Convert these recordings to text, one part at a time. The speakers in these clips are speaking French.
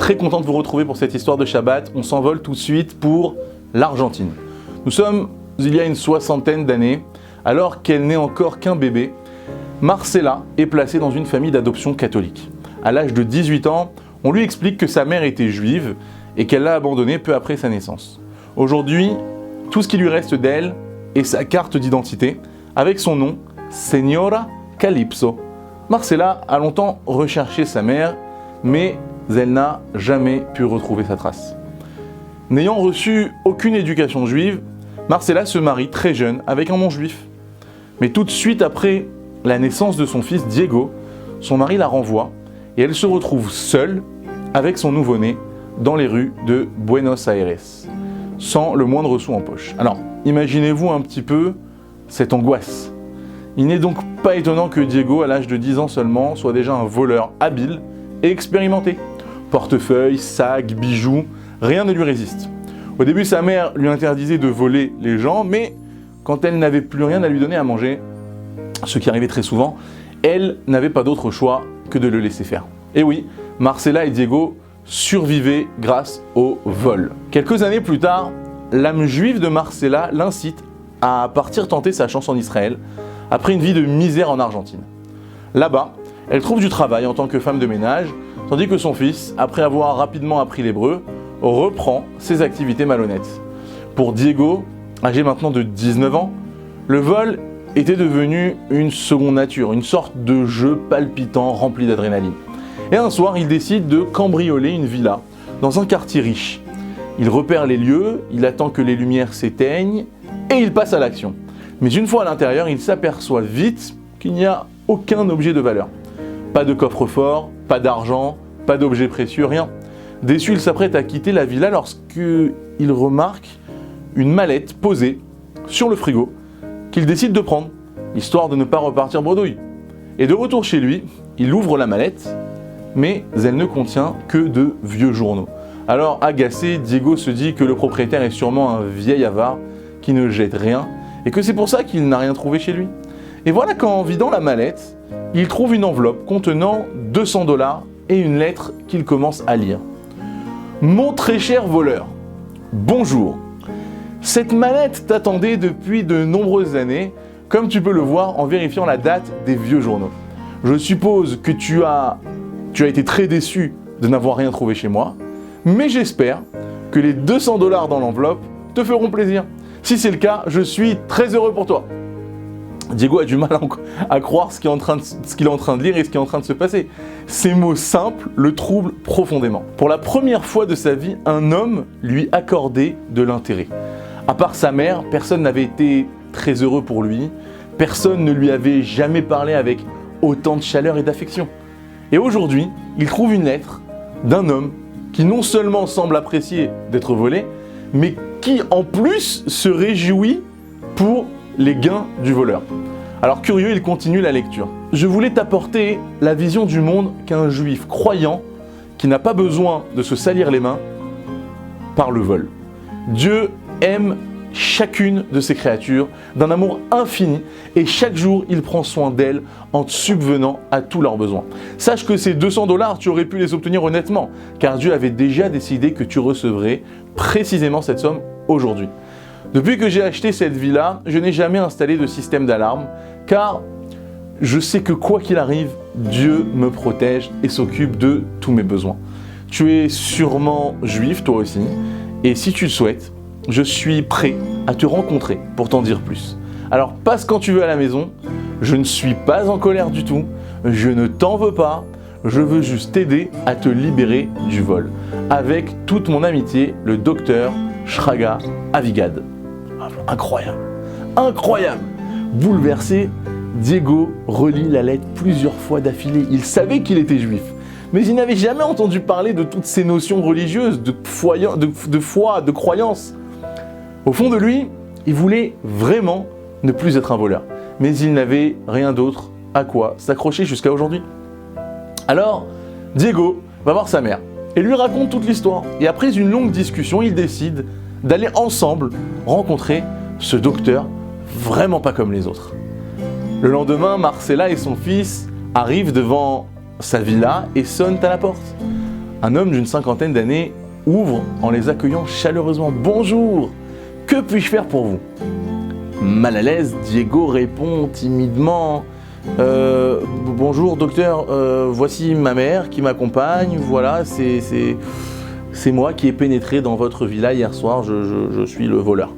très content de vous retrouver pour cette histoire de Shabbat. On s'envole tout de suite pour l'Argentine. Nous sommes il y a une soixantaine d'années, alors qu'elle n'est encore qu'un bébé. Marcela est placée dans une famille d'adoption catholique. À l'âge de 18 ans, on lui explique que sa mère était juive et qu'elle l'a abandonnée peu après sa naissance. Aujourd'hui, tout ce qui lui reste d'elle est sa carte d'identité, avec son nom, Señora Calypso. Marcela a longtemps recherché sa mère, mais elle n'a jamais pu retrouver sa trace. N'ayant reçu aucune éducation juive, Marcela se marie très jeune avec un non-juif. Mais tout de suite après la naissance de son fils Diego, son mari la renvoie et elle se retrouve seule avec son nouveau-né dans les rues de Buenos Aires, sans le moindre sou en poche. Alors, imaginez-vous un petit peu cette angoisse. Il n'est donc pas étonnant que Diego, à l'âge de 10 ans seulement, soit déjà un voleur habile et expérimenté. Portefeuille, sac, bijoux, rien ne lui résiste. Au début, sa mère lui interdisait de voler les gens, mais quand elle n'avait plus rien à lui donner à manger, ce qui arrivait très souvent, elle n'avait pas d'autre choix que de le laisser faire. Et oui, Marcela et Diego survivaient grâce au vol. Quelques années plus tard, l'âme juive de Marcela l'incite à partir tenter sa chance en Israël, après une vie de misère en Argentine. Là-bas, elle trouve du travail en tant que femme de ménage, tandis que son fils, après avoir rapidement appris l'hébreu, reprend ses activités malhonnêtes. Pour Diego, âgé maintenant de 19 ans, le vol était devenu une seconde nature, une sorte de jeu palpitant rempli d'adrénaline. Et un soir, il décide de cambrioler une villa dans un quartier riche. Il repère les lieux, il attend que les lumières s'éteignent et il passe à l'action. Mais une fois à l'intérieur, il s'aperçoit vite qu'il n'y a aucun objet de valeur. Pas de coffre-fort, pas d'argent, pas d'objets précieux, rien. Déçu, il s'apprête à quitter la villa lorsqu'il remarque une mallette posée sur le frigo qu'il décide de prendre, histoire de ne pas repartir bredouille. Et de retour chez lui, il ouvre la mallette, mais elle ne contient que de vieux journaux. Alors agacé, Diego se dit que le propriétaire est sûrement un vieil avare qui ne jette rien et que c'est pour ça qu'il n'a rien trouvé chez lui. Et voilà qu'en vidant la mallette, il trouve une enveloppe contenant 200$ et une lettre qu'il commence à lire. Mon très cher voleur, bonjour. Cette mallette t'attendait depuis de nombreuses années, comme tu peux le voir en vérifiant la date des vieux journaux. Je suppose que tu as été très déçu de n'avoir rien trouvé chez moi, mais j'espère que les 200$ dans l'enveloppe te feront plaisir. Si c'est le cas, je suis très heureux pour toi. Diego a du mal à croire ce qu'il est en train de lire et ce qui est en train de se passer. Ces mots simples le troublent profondément. Pour la première fois de sa vie, un homme lui accordait de l'intérêt. À part sa mère, personne n'avait été très heureux pour lui. Personne ne lui avait jamais parlé avec autant de chaleur et d'affection. Et aujourd'hui, il trouve une lettre d'un homme qui non seulement semble apprécier d'être volé, mais qui en plus se réjouit pour les gains du voleur. Alors curieux, il continue la lecture. Je voulais t'apporter la vision du monde qu'un juif croyant, qui n'a pas besoin de se salir les mains, par le vol. Dieu aime chacune de ses créatures d'un amour infini et chaque jour il prend soin d'elles en subvenant à tous leurs besoins. Sache que ces 200$, tu aurais pu les obtenir honnêtement, car Dieu avait déjà décidé que tu recevrais précisément cette somme aujourd'hui. Depuis que j'ai acheté cette villa, je n'ai jamais installé de système d'alarme, car je sais que quoi qu'il arrive, Dieu me protège et s'occupe de tous mes besoins. Tu es sûrement juif, toi aussi, et si tu le souhaites, je suis prêt à te rencontrer pour t'en dire plus. Alors passe quand tu veux à la maison, je ne suis pas en colère du tout, je ne t'en veux pas, je veux juste t'aider à te libérer du vol. Avec toute mon amitié, le docteur Shraga Avigad. Incroyable, incroyable. Bouleversé, Diego relit la lettre plusieurs fois d'affilée. Il savait qu'il était juif, mais il n'avait jamais entendu parler de toutes ces notions religieuses, de foi, de croyance. Au fond de lui, il voulait vraiment ne plus être un voleur, mais il n'avait rien d'autre à quoi s'accrocher jusqu'à aujourd'hui. Alors, Diego va voir sa mère et lui raconte toute l'histoire. Et après une longue discussion, ils décident d'aller ensemble rencontrer ce docteur vraiment pas comme les autres. Le lendemain, Marcela et son fils arrivent devant sa villa et sonnent à la porte. Un homme d'une cinquantaine d'années ouvre en les accueillant chaleureusement. « Bonjour, que puis-je faire pour vous ?» Mal à l'aise, Diego répond timidement « Bonjour docteur, voici ma mère qui m'accompagne, voilà, c'est moi qui ai pénétré dans votre villa hier soir, je suis le voleur.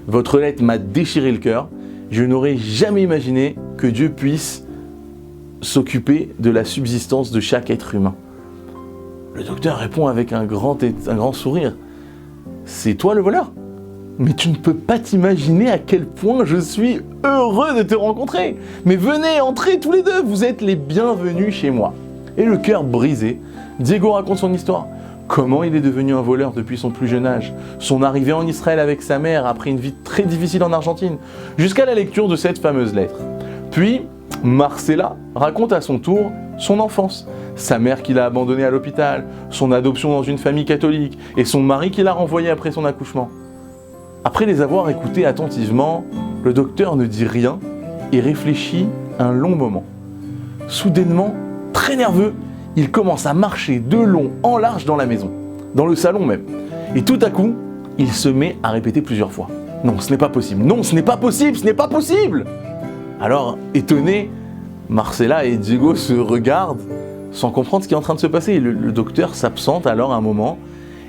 Votre lettre m'a déchiré le cœur, je n'aurais jamais imaginé que Dieu puisse s'occuper de la subsistance de chaque être humain. » Le docteur répond avec un grand sourire « C'est toi le voleur ? Mais tu ne peux pas t'imaginer à quel point je suis heureux de te rencontrer. Mais venez, entrez tous les deux, vous êtes les bienvenus chez moi. » Et le cœur brisé, Diego raconte son histoire. Comment il est devenu un voleur depuis son plus jeune âge, son arrivée en Israël avec sa mère après une vie très difficile en Argentine, jusqu'à la lecture de cette fameuse lettre. Puis, Marcela raconte à son tour son enfance, sa mère qui l'a abandonnée à l'hôpital, son adoption dans une famille catholique et son mari qui l'a renvoyée après son accouchement. Après les avoir écoutés attentivement, le docteur ne dit rien et réfléchit un long moment. Soudainement, très nerveux, il commence à marcher de long en large dans la maison, dans le salon même. Et tout à coup, il se met à répéter plusieurs fois. « Non, ce n'est pas possible, non, ce n'est pas possible, ce n'est pas possible !» Alors, étonné, Marcela et Diego se regardent sans comprendre ce qui est en train de se passer. Le docteur s'absente alors un moment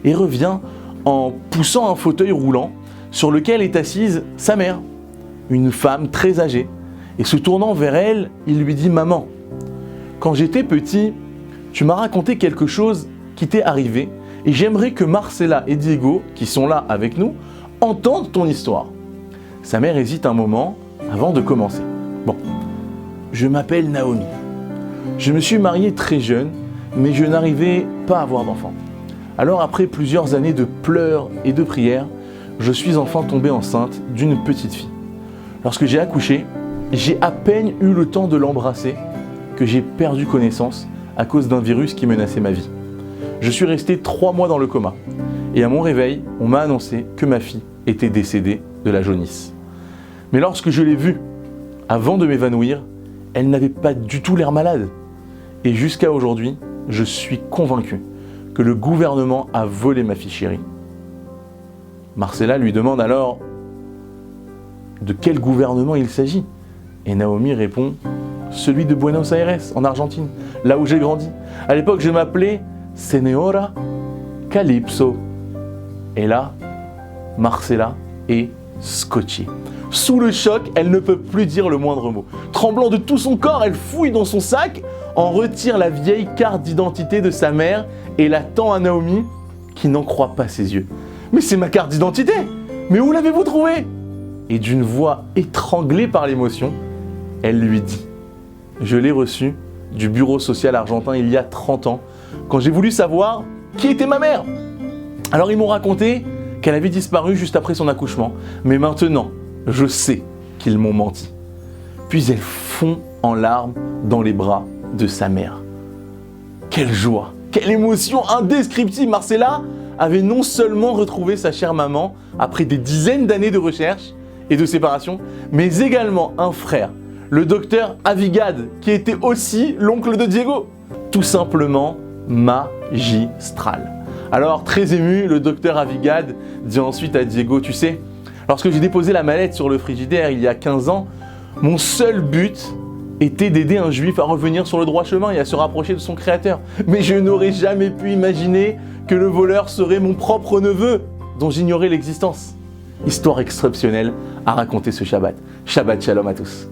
et revient en poussant un fauteuil roulant sur lequel est assise sa mère, une femme très âgée. Et se tournant vers elle, il lui dit « Maman, quand j'étais petit, tu m'as raconté quelque chose qui t'est arrivé et j'aimerais que Marcela et Diego, qui sont là avec nous, entendent ton histoire. » Sa mère hésite un moment avant de commencer. « Bon, je m'appelle Naomi. Je me suis mariée très jeune, mais je n'arrivais pas à avoir d'enfant. Alors après plusieurs années de pleurs et de prières, je suis enfin tombée enceinte d'une petite fille. Lorsque j'ai accouché, j'ai à peine eu le temps de l'embrasser que j'ai perdu connaissance à cause d'un virus qui menaçait ma vie. Je suis restée 3 mois dans le coma et à mon réveil, on m'a annoncé que ma fille était décédée de la jaunisse. Mais lorsque je l'ai vue, avant de m'évanouir, elle n'avait pas du tout l'air malade. Et jusqu'à aujourd'hui, je suis convaincu que le gouvernement a volé ma fille chérie. » Marcela lui demande alors de quel gouvernement il s'agit. Et Naomi répond « Celui de Buenos Aires, en Argentine, là où j'ai grandi. À l'époque, je m'appelais Señora Calypso. » Et là, Marcela est scotchée. Sous le choc, elle ne peut plus dire le moindre mot. Tremblant de tout son corps, elle fouille dans son sac, en retire la vieille carte d'identité de sa mère et la tend à Naomi, qui n'en croit pas ses yeux. « Mais c'est ma carte d'identité! Mais où l'avez-vous trouvée ?» Et d'une voix étranglée par l'émotion, elle lui dit « Je l'ai reçue du bureau social argentin il y a 30 ans, quand j'ai voulu savoir qui était ma mère. Alors ils m'ont raconté qu'elle avait disparu juste après son accouchement, mais maintenant, je sais qu'ils m'ont menti. » Puis elle fond en larmes dans les bras de sa mère. Quelle joie, quelle émotion indescriptible! Marcela avait non seulement retrouvé sa chère maman après des dizaines d'années de recherche et de séparation, mais également un frère, le docteur Avigad, qui était aussi l'oncle de Diego. Tout simplement magistral. Alors, très ému, le docteur Avigad dit ensuite à Diego « Tu sais, lorsque j'ai déposé la mallette sur le frigidaire il y a 15 ans, mon seul but était d'aider un juif à revenir sur le droit chemin et à se rapprocher de son créateur. Mais je n'aurais jamais pu imaginer que le voleur serait mon propre neveu, dont j'ignorais l'existence. » Histoire exceptionnelle à raconter ce Shabbat. Shabbat Shalom à tous.